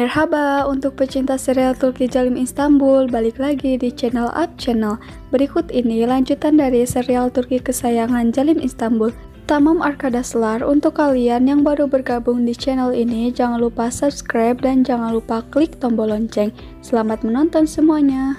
Merhaba untuk pecinta serial Turki Jalim Istanbul, balik lagi di channel Up Channel. Berikut ini lanjutan dari serial Turki kesayangan Jalim Istanbul, Tamam Arkadaşlar. Untuk kalian yang baru bergabung di channel ini, jangan lupa subscribe dan jangan lupa klik tombol lonceng. Selamat menonton semuanya.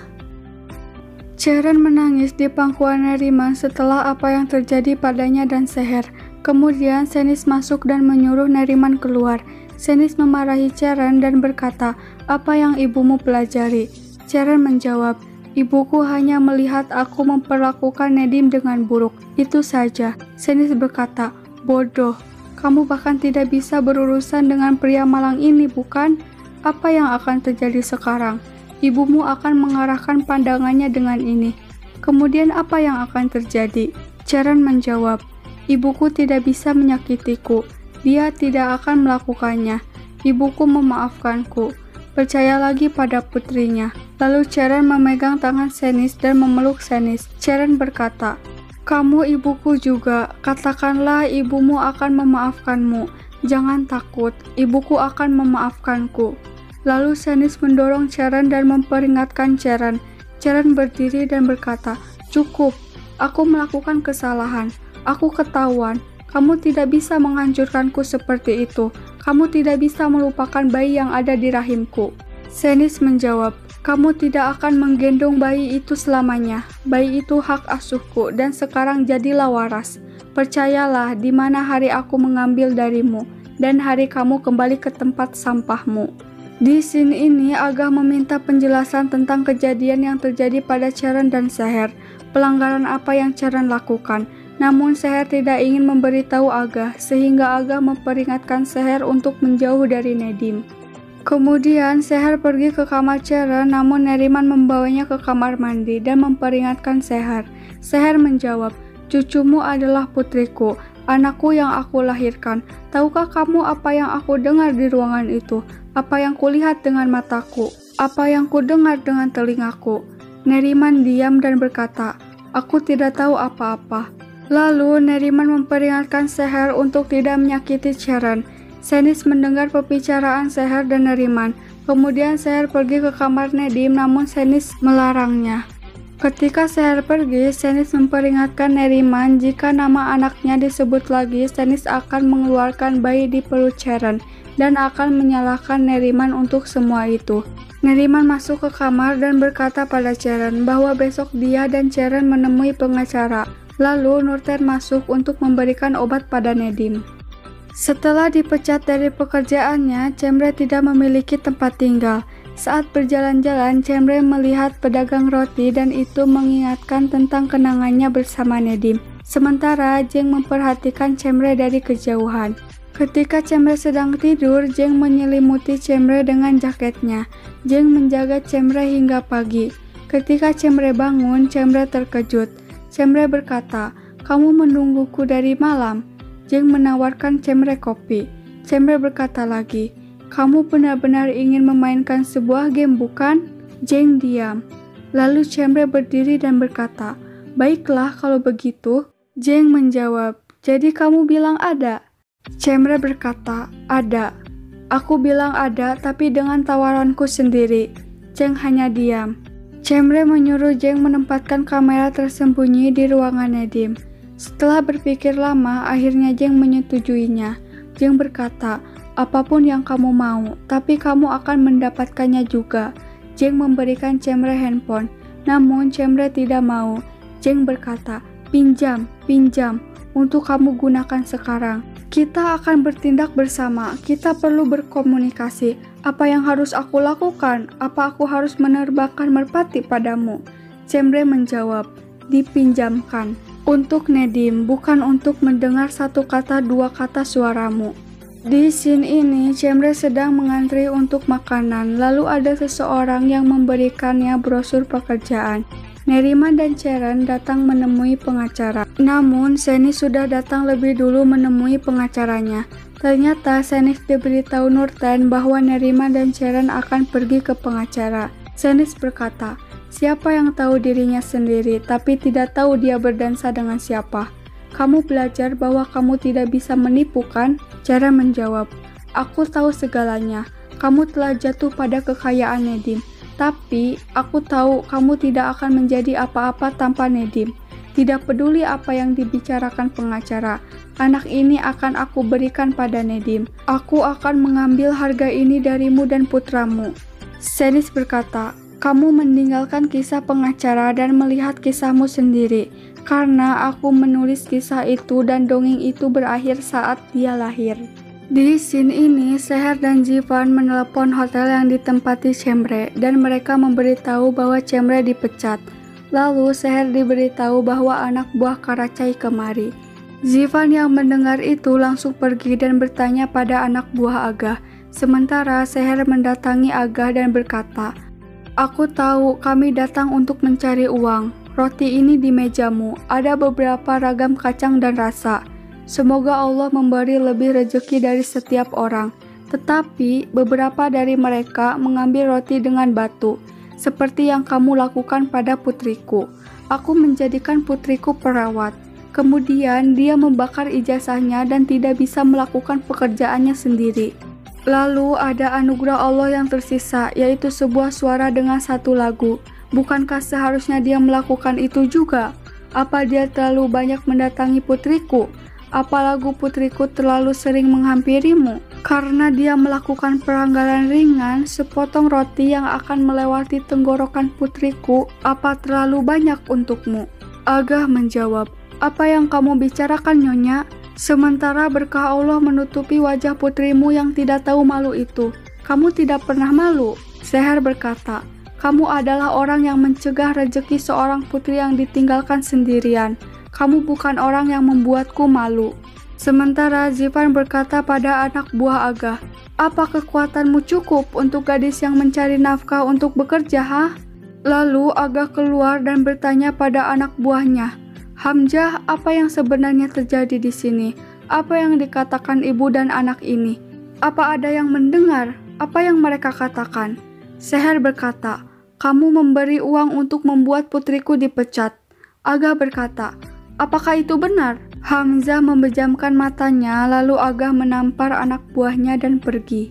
Ceren menangis di pangkuan Neriman setelah apa yang terjadi padanya dan Seher. Kemudian Senis masuk dan menyuruh Neriman keluar. Senis memarahi Ceren dan berkata, "Apa yang ibumu pelajari?" Ceren menjawab, "Ibuku hanya melihat aku memperlakukan Nedim dengan buruk, itu saja." Senis berkata, "Bodoh, kamu bahkan tidak bisa berurusan dengan pria malang ini, bukan? Apa yang akan terjadi sekarang? Ibumu akan mengarahkan pandangannya dengan ini. Kemudian apa yang akan terjadi?" Ceren menjawab, "Ibuku tidak bisa menyakitiku. Dia tidak akan melakukannya. Ibuku memaafkanku. Percaya lagi pada putrinya." Lalu Ceren memegang tangan Senis dan memeluk Senis. Ceren berkata, "Kamu ibuku juga. Katakanlah ibumu akan memaafkanmu. Jangan takut, ibuku akan memaafkanku." Lalu Senis mendorong Ceren dan memperingatkan Ceren. Ceren berdiri dan berkata, "Cukup, aku melakukan kesalahan. Aku ketahuan. Kamu tidak bisa menghancurkanku seperti itu. Kamu tidak bisa melupakan bayi yang ada di rahimku." Senis menjawab, "Kamu tidak akan menggendong bayi itu selamanya. Bayi itu hak asuhku dan sekarang jadilah waras. Percayalah di mana hari aku mengambil darimu dan hari kamu kembali ke tempat sampahmu." Di sini ini Agah meminta penjelasan tentang kejadian yang terjadi pada Ceren dan Seher. Pelanggaran apa yang Ceren lakukan. Namun Seher tidak ingin memberitahu Agah, sehingga Agah memperingatkan Seher untuk menjauh dari Nedim. Kemudian Seher pergi ke kamar Ceren, namun Neriman membawanya ke kamar mandi dan memperingatkan Seher. Seher menjawab, "Cucumu adalah putriku, anakku yang aku lahirkan. Tahukah kamu apa yang aku dengar di ruangan itu? Apa yang kulihat dengan mataku? Apa yang kudengar dengan telingaku?" Neriman diam dan berkata, "Aku tidak tahu apa-apa." Lalu Neriman memperingatkan Seher untuk tidak menyakiti Ceren. Senis mendengar pembicaraan Seher dan Neriman. Kemudian Seher pergi ke kamar Nedim, namun Senis melarangnya. Ketika Seher pergi, Senis memperingatkan Neriman jika nama anaknya disebut lagi, Senis akan mengeluarkan bayi di perut Ceren dan akan menyalahkan Neriman untuk semua itu. Neriman masuk ke kamar dan berkata pada Ceren bahwa besok dia dan Ceren menemui pengacara. Lalu Nurten masuk untuk memberikan obat pada Nedim. Setelah dipecat dari pekerjaannya, Cemre tidak memiliki tempat tinggal. Saat berjalan-jalan, Cemre melihat pedagang roti dan itu mengingatkan tentang kenangannya bersama Nedim. Sementara Jeng memperhatikan Cemre dari kejauhan. Ketika Cemre sedang tidur, Jeng menyelimuti Cemre dengan jaketnya. Jeng menjaga Cemre hingga pagi. Ketika Cemre bangun, Cemre terkejut. Cemre berkata, "Kamu menungguku dari malam." Jeng menawarkan Cemre kopi. Cemre berkata lagi, "Kamu benar-benar ingin memainkan sebuah game, bukan?" Jeng diam. Lalu Cemre berdiri dan berkata, "Baiklah kalau begitu." Jeng menjawab, "Jadi kamu bilang ada?" Cemre berkata, "Ada." "Aku bilang ada, tapi dengan tawaranku sendiri." Jeng hanya diam. Cemre menyuruh Jeng menempatkan kamera tersembunyi di ruangan Nedim. Setelah berpikir lama, akhirnya Jeng menyetujuinya. Jeng berkata, "Apapun yang kamu mau, tapi kamu akan mendapatkannya juga." Jeng memberikan Cemre handphone, namun Cemre tidak mau. Jeng berkata, "Pinjam, untuk kamu gunakan sekarang. Kita akan bertindak bersama, kita perlu berkomunikasi. Apa yang harus aku lakukan? Apa aku harus menerbangkan merpati padamu?" Cemre menjawab, "Dipinjamkan. Untuk Nedim, bukan untuk mendengar satu kata dua kata suaramu." Di scene ini, Cemre sedang mengantri untuk makanan, lalu ada seseorang yang memberikannya brosur pekerjaan. Neriman dan Ceren datang menemui pengacara. Namun, Senis sudah datang lebih dulu menemui pengacaranya. Ternyata Senis diberitahu Nurten bahwa Neriman dan Ceren akan pergi ke pengacara. Senis berkata, "Siapa yang tahu dirinya sendiri, tapi tidak tahu dia berdansa dengan siapa? Kamu belajar bahwa kamu tidak bisa menipu, kan?" Ceren menjawab, "Aku tahu segalanya. kamu telah jatuh pada kekayaan Nedim. Tapi, aku tahu kamu tidak akan menjadi apa-apa tanpa Nedim. Tidak peduli apa yang dibicarakan pengacara, anak ini akan aku berikan pada Nedim. Aku akan mengambil harga ini darimu dan putramu. Senis berkata, kamu meninggalkan kisah pengacara dan melihat kisahmu sendiri. Karena aku menulis kisah itu dan dongeng itu berakhir saat dia lahir. Di scene ini, Seher dan Jivan menelepon hotel yang ditempati Cemre dan mereka memberitahu bahwa Cemre dipecat. Lalu Seher diberitahu bahwa anak buah Karacai kemari. Jivan yang mendengar itu langsung pergi dan bertanya pada anak buah Agah. Sementara Seher mendatangi Agah dan berkata, aku tahu kami datang untuk mencari uang. Roti ini di mejamu, ada beberapa ragam kacang dan rasa. Semoga Allah memberi lebih rezeki dari setiap orang. Tetapi beberapa dari mereka mengambil roti dengan batu, seperti yang kamu lakukan pada putriku. Aku menjadikan putriku perawat. Kemudian dia membakar ijazahnya dan tidak bisa melakukan pekerjaannya sendiri. Lalu ada anugerah Allah yang tersisa, yaitu sebuah suara dengan satu lagu. Bukankah seharusnya dia melakukan itu juga? Apa dia terlalu banyak mendatangi putriku? Apa lagu putriku terlalu sering menghampirimu? Karena dia melakukan pelanggaran ringan, sepotong roti yang akan melewati tenggorokan putriku, apa terlalu banyak untukmu? Agah menjawab, apa yang kamu bicarakan, Nyonya? Sementara berkah Allah menutupi wajah putrimu yang tidak tahu malu itu. Kamu tidak pernah malu. Seher berkata, kamu adalah orang yang mencegah rezeki seorang putri yang ditinggalkan sendirian. Kamu bukan orang yang membuatku malu. Sementara Jivan berkata pada anak buah Agah, apa kekuatanmu cukup untuk gadis yang mencari nafkah untuk bekerja, ha? Lalu Agah keluar dan bertanya pada anak buahnya, Hamzah, apa yang sebenarnya terjadi di sini? Apa yang dikatakan ibu dan anak ini? Apa ada yang mendengar? Apa yang mereka katakan? Seher berkata, kamu memberi uang untuk membuat putriku dipecat. Agah berkata, apakah itu benar? Hamzah membejamkan matanya, lalu Agah menampar anak buahnya dan pergi.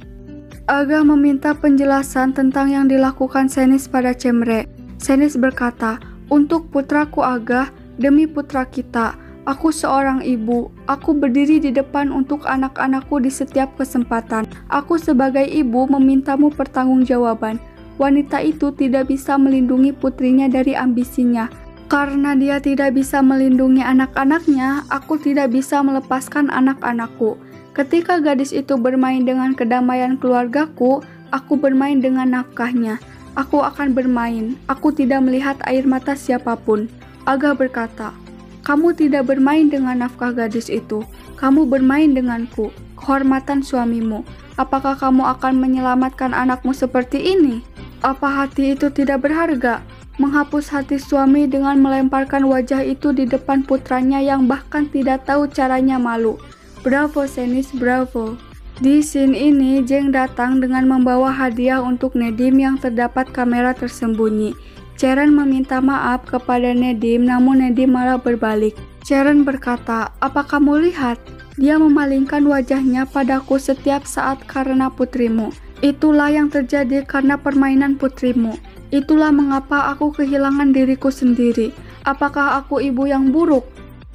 Agah meminta penjelasan tentang yang dilakukan Senis pada Cemre. Senis berkata, untuk putraku Agah, demi putra kita, aku seorang ibu. Aku berdiri di depan untuk anak-anakku di setiap kesempatan. Aku sebagai ibu memintamu pertanggungjawaban. Wanita itu tidak bisa melindungi putrinya dari ambisinya. Karena dia tidak bisa melindungi anak-anaknya, aku tidak bisa melepaskan anak-anakku. Ketika gadis itu bermain dengan kedamaian keluargaku, aku bermain dengan nafkahnya. Aku akan bermain, aku tidak melihat air mata siapapun. Agah berkata, kamu tidak bermain dengan nafkah gadis itu, kamu bermain denganku, kehormatan suamimu. Apakah kamu akan menyelamatkan anakmu seperti ini? Apa hati itu tidak berharga? Menghapus hati suami dengan melemparkan wajah itu di depan putranya yang bahkan tidak tahu caranya malu. Bravo Senis, bravo. Di scene ini, Jeng datang dengan membawa hadiah untuk Nedim yang terdapat kamera tersembunyi. Ceren meminta maaf kepada Nedim, namun Nedim malah berbalik. Ceren berkata, apa kamu lihat? Dia memalingkan wajahnya padaku setiap saat karena putrimu. Itulah yang terjadi karena permainan putrimu. Itulah mengapa aku kehilangan diriku sendiri. Apakah aku ibu yang buruk?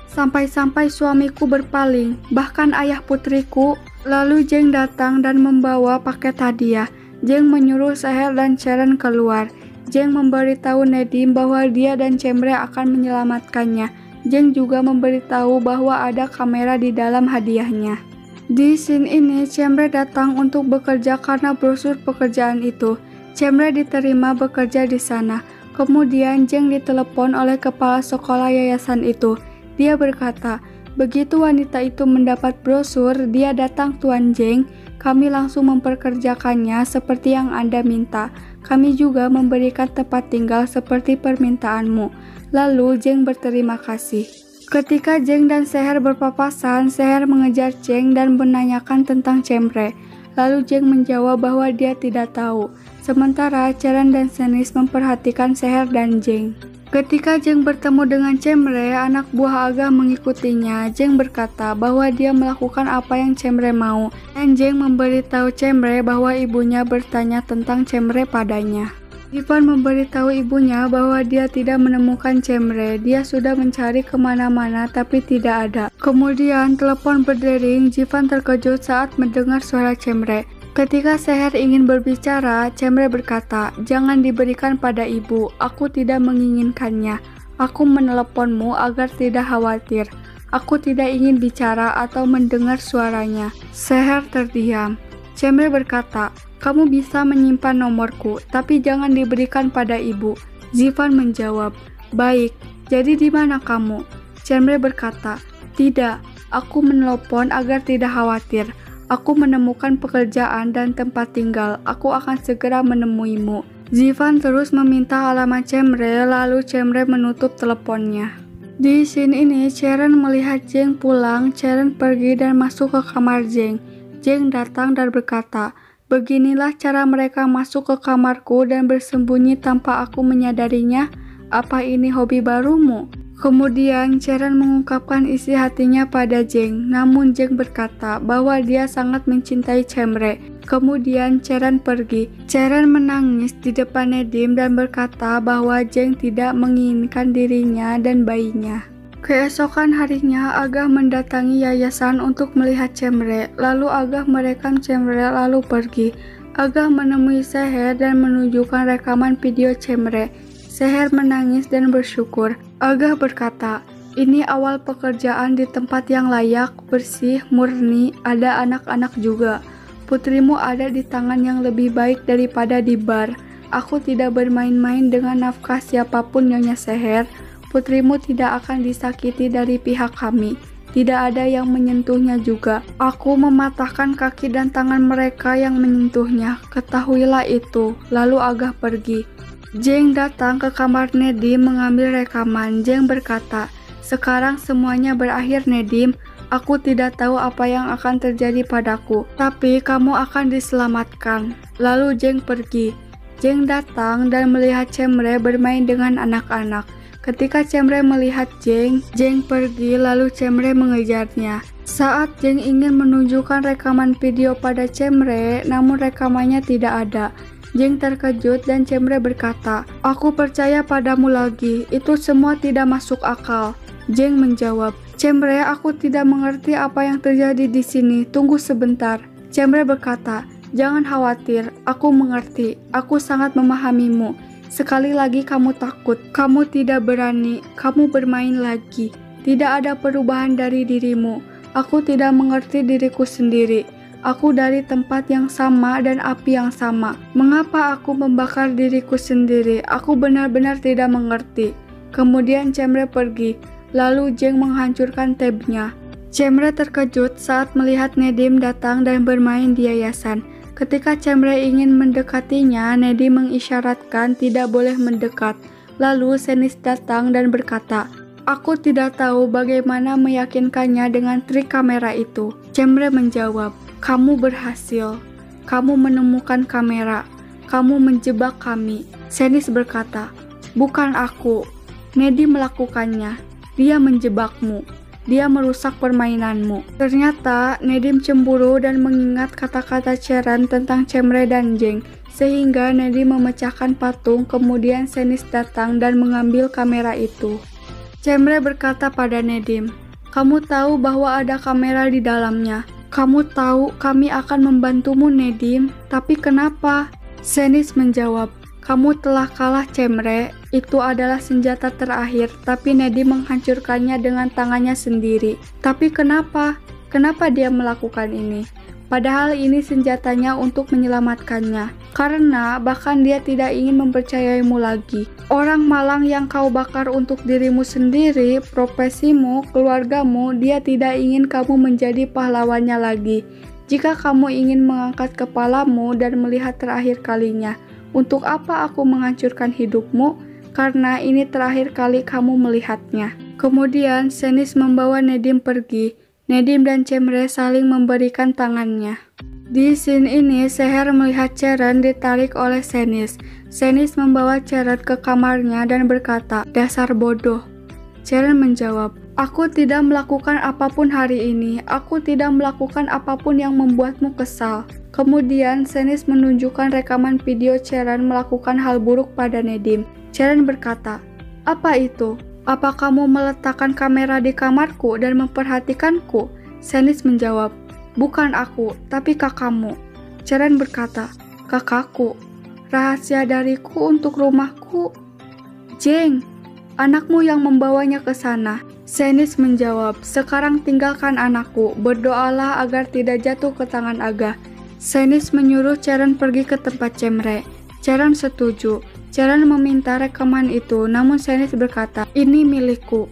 Sampai-sampai suamiku berpaling, bahkan ayah putriku. Lalu Jeng datang dan membawa paket hadiah. Jeng menyuruh Seher dan Ceren keluar. Jeng memberitahu Nedim bahwa dia dan Cemre akan menyelamatkannya. Jeng juga memberitahu bahwa ada kamera di dalam hadiahnya. Di scene ini, Cemre datang untuk bekerja karena brosur pekerjaan itu. Cemre diterima bekerja di sana. Kemudian Jeng ditelepon oleh kepala sekolah yayasan itu. Dia berkata, begitu wanita itu mendapat brosur, dia datang Tuan Jeng. Kami langsung memperkerjakannya seperti yang Anda minta. Kami juga memberikan tempat tinggal seperti permintaanmu. Lalu Jeng berterima kasih. Ketika Jeng dan Seher berpapasan, Seher mengejar Jeng dan menanyakan tentang Cemre. Lalu Jeng menjawab bahwa dia tidak tahu. Sementara Ceren dan Senis memperhatikan Seher dan Jeng. Ketika Jeng bertemu dengan Cemre, anak buah Agah mengikutinya. Jeng berkata bahwa dia melakukan apa yang Cemre mau, dan Jeng memberitahu Cemre bahwa ibunya bertanya tentang Cemre padanya. Jivan memberitahu ibunya bahwa dia tidak menemukan Cemre. Dia sudah mencari kemana-mana tapi tidak ada. Kemudian telepon berdering. Jivan terkejut saat mendengar suara Cemre. Ketika Seher ingin berbicara, Cemre berkata, "Jangan diberikan pada ibu, aku tidak menginginkannya. Aku meneleponmu agar tidak khawatir. Aku tidak ingin bicara atau mendengar suaranya." Seher terdiam. Cemre berkata, "Kamu bisa menyimpan nomorku, tapi jangan diberikan pada ibu." Jivan menjawab, "Baik, jadi di mana kamu?" Cemre berkata, "Tidak, aku menelepon agar tidak khawatir. Aku menemukan pekerjaan dan tempat tinggal. Aku akan segera menemuimu." Jivan terus meminta alamat Cemre, lalu Cemre menutup teleponnya. Di scene ini, Cheren melihat Jeng pulang. Cheren pergi dan masuk ke kamar Jeng. Jeng datang dan berkata, "Beginilah cara mereka masuk ke kamarku dan bersembunyi tanpa aku menyadarinya. Apa ini hobi barumu?" Kemudian Cheren mengungkapkan isi hatinya pada Jeng, namun Jeng berkata bahwa dia sangat mencintai Cemre. Kemudian Cheren pergi. Cheren menangis di depan Nedim dan berkata bahwa Jeng tidak menginginkan dirinya dan bayinya. Keesokan harinya, Agah mendatangi yayasan untuk melihat Cemre. Lalu Agah merekam Cemre lalu pergi. Agah menemui Seher dan menunjukkan rekaman video Cemre. Seher menangis dan bersyukur. Agah berkata, "Ini awal pekerjaan di tempat yang layak, bersih, murni, ada anak-anak juga. Putrimu ada di tangan yang lebih baik daripada di bar. Aku tidak bermain-main dengan nafkah siapapun, Nyonya Seher. Putrimu tidak akan disakiti dari pihak kami. Tidak ada yang menyentuhnya juga. Aku mematahkan kaki dan tangan mereka yang menyentuhnya. Ketahuilah itu." Lalu Agah pergi. Jeng datang ke kamar Nedim mengambil rekaman. Jeng berkata, "Sekarang semuanya berakhir, Nedim. Aku tidak tahu apa yang akan terjadi padaku, tapi kamu akan diselamatkan." Lalu Jeng pergi. Jeng datang dan melihat Cemre bermain dengan anak-anak. Ketika Cemre melihat Jeng, Jeng pergi lalu Cemre mengejarnya. Saat Jeng ingin menunjukkan rekaman video pada Cemre, namun rekamannya tidak ada. Jeng terkejut dan Cemre berkata, "Aku percaya padamu lagi, itu semua tidak masuk akal." Jeng menjawab, "Cemre, aku tidak mengerti apa yang terjadi di sini, tunggu sebentar." Cemre berkata, "Jangan khawatir, aku mengerti, aku sangat memahamimu. Sekali lagi kamu takut, kamu tidak berani, kamu bermain lagi. Tidak ada perubahan dari dirimu. Aku tidak mengerti diriku sendiri. Aku dari tempat yang sama dan api yang sama. Mengapa aku membakar diriku sendiri? Aku benar-benar tidak mengerti." Kemudian Cemre pergi, lalu Jeng menghancurkan tabnya. Cemre terkejut saat melihat Nedim datang dan bermain di yayasan. Ketika Cemre ingin mendekatinya, Nedim mengisyaratkan tidak boleh mendekat. Lalu Senis datang dan berkata, "Aku tidak tahu bagaimana meyakinkannya dengan trik kamera itu." Cemre menjawab, "Kamu berhasil. Kamu menemukan kamera. Kamu menjebak kami." Senis berkata, "Bukan aku. Nedim melakukannya. Dia menjebakmu. Dia merusak permainanmu." Ternyata Nedim cemburu dan mengingat kata-kata Cheren tentang Cemre dan Jeng, sehingga Nedim memecahkan patung. Kemudian Senis datang dan mengambil kamera itu. Cemre berkata pada Nedim, "Kamu tahu bahwa ada kamera di dalamnya. Kamu tahu kami akan membantumu, Nedim. Tapi kenapa?" Senis menjawab, "Kamu telah kalah, Cemre. Itu adalah senjata terakhir, tapi Nedim menghancurkannya dengan tangannya sendiri." "Tapi kenapa? Kenapa dia melakukan ini? Padahal ini senjatanya untuk menyelamatkannya. Karena bahkan dia tidak ingin mempercayaimu lagi. Orang malang yang kau bakar untuk dirimu sendiri, profesimu, keluargamu, dia tidak ingin kamu menjadi pahlawannya lagi. Jika kamu ingin mengangkat kepalamu dan melihat terakhir kalinya, untuk apa aku menghancurkan hidupmu? Karena ini terakhir kali kamu melihatnya." Kemudian Senis membawa Nedim pergi. Nedim dan Cemre saling memberikan tangannya. Di scene ini, Seher melihat Ceren ditarik oleh Senis. Senis membawa Ceren ke kamarnya dan berkata, "Dasar bodoh." Ceren menjawab, "Aku tidak melakukan apapun hari ini. Aku tidak melakukan apapun yang membuatmu kesal." Kemudian, Senis menunjukkan rekaman video Ceren melakukan hal buruk pada Nedim. Ceren berkata, "Apa itu? Apa kamu meletakkan kamera di kamarku dan memperhatikanku?" Senis menjawab, "Bukan aku, tapi kakakmu." Ceren berkata, "Kakakku? Rahasia dariku untuk rumahku?" "Jeng, anakmu yang membawanya ke sana." Senis menjawab, "Sekarang tinggalkan anakku, berdoalah agar tidak jatuh ke tangan Aga." Senis menyuruh Ceren pergi ke tempat Cemre. Ceren setuju. Ceren meminta rekaman itu, namun Senis berkata, "Ini milikku."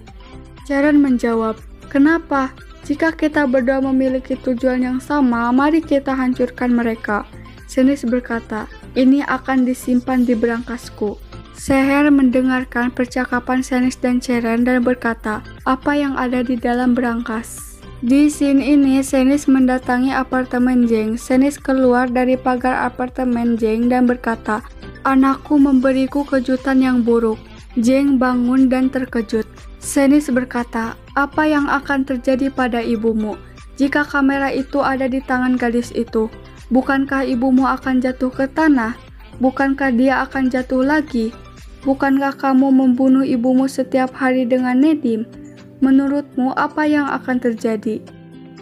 Ceren menjawab, "Kenapa? Jika kita berdua memiliki tujuan yang sama, mari kita hancurkan mereka." Senis berkata, "Ini akan disimpan di berangkasku." Seher mendengarkan percakapan Senis dan Ceren dan berkata, "Apa yang ada di dalam berangkas?" Di scene ini, Senis mendatangi apartemen Jeng. Senis keluar dari pagar apartemen Jeng dan berkata, "Anakku memberiku kejutan yang buruk." Jeng bangun dan terkejut. Senis berkata, "Apa yang akan terjadi pada ibumu jika kamera itu ada di tangan gadis itu? Bukankah ibumu akan jatuh ke tanah? Bukankah dia akan jatuh lagi? Bukankah kamu membunuh ibumu setiap hari dengan Nedim? Menurutmu apa yang akan terjadi?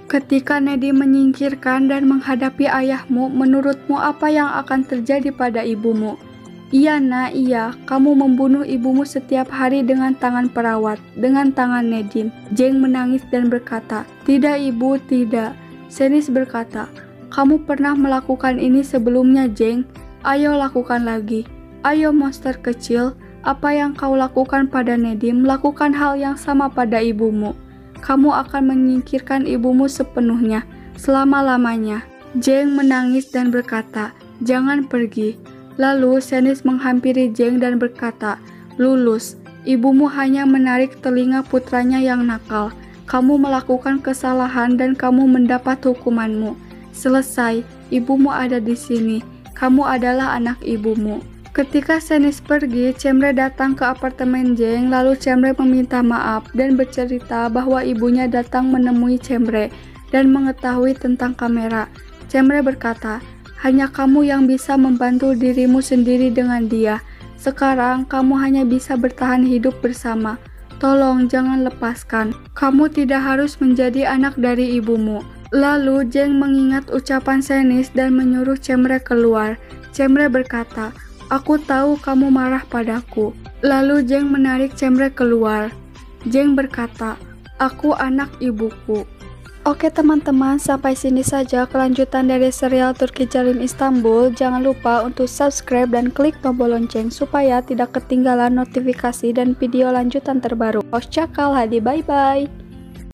Ketika Nedim menyingkirkan dan menghadapi ayahmu, menurutmu apa yang akan terjadi pada ibumu?" "Iya, Nak, iya. Kamu membunuh ibumu setiap hari dengan tangan perawat, dengan tangan Nedim." Jeng menangis dan berkata, "Tidak, Ibu, tidak." Senis berkata, "Kamu pernah melakukan ini sebelumnya, Jeng. Ayo lakukan lagi. Ayo monster kecil, apa yang kau lakukan pada Nedim, lakukan hal yang sama pada ibumu. Kamu akan menyingkirkan ibumu sepenuhnya, selama-lamanya." Jeng menangis dan berkata, "Jangan pergi." Lalu Senis menghampiri Jeng dan berkata, "Lulus, ibumu hanya menarik telinga putranya yang nakal. Kamu melakukan kesalahan dan kamu mendapat hukumanmu. Selesai, ibumu ada di sini. Kamu adalah anak ibumu." Ketika Senis pergi, Cemre datang ke apartemen Jeng, lalu Cemre meminta maaf dan bercerita bahwa ibunya datang menemui Cemre dan mengetahui tentang kamera. Cemre berkata, "Hanya kamu yang bisa membantu dirimu sendiri dengan dia. Sekarang kamu hanya bisa bertahan hidup bersama. Tolong jangan lepaskan. Kamu tidak harus menjadi anak dari ibumu." Lalu Jeng mengingat ucapan Senis dan menyuruh Cemre keluar. Cemre berkata, "Aku tahu kamu marah padaku." Lalu Jeng menarik Cemre keluar. Jeng berkata, "Aku anak ibuku." Oke teman-teman, sampai sini saja kelanjutan dari serial Turki Jalim Istanbul. Jangan lupa untuk subscribe dan klik tombol lonceng supaya tidak ketinggalan notifikasi dan video lanjutan terbaru. Hoşça kal, hadi bye-bye.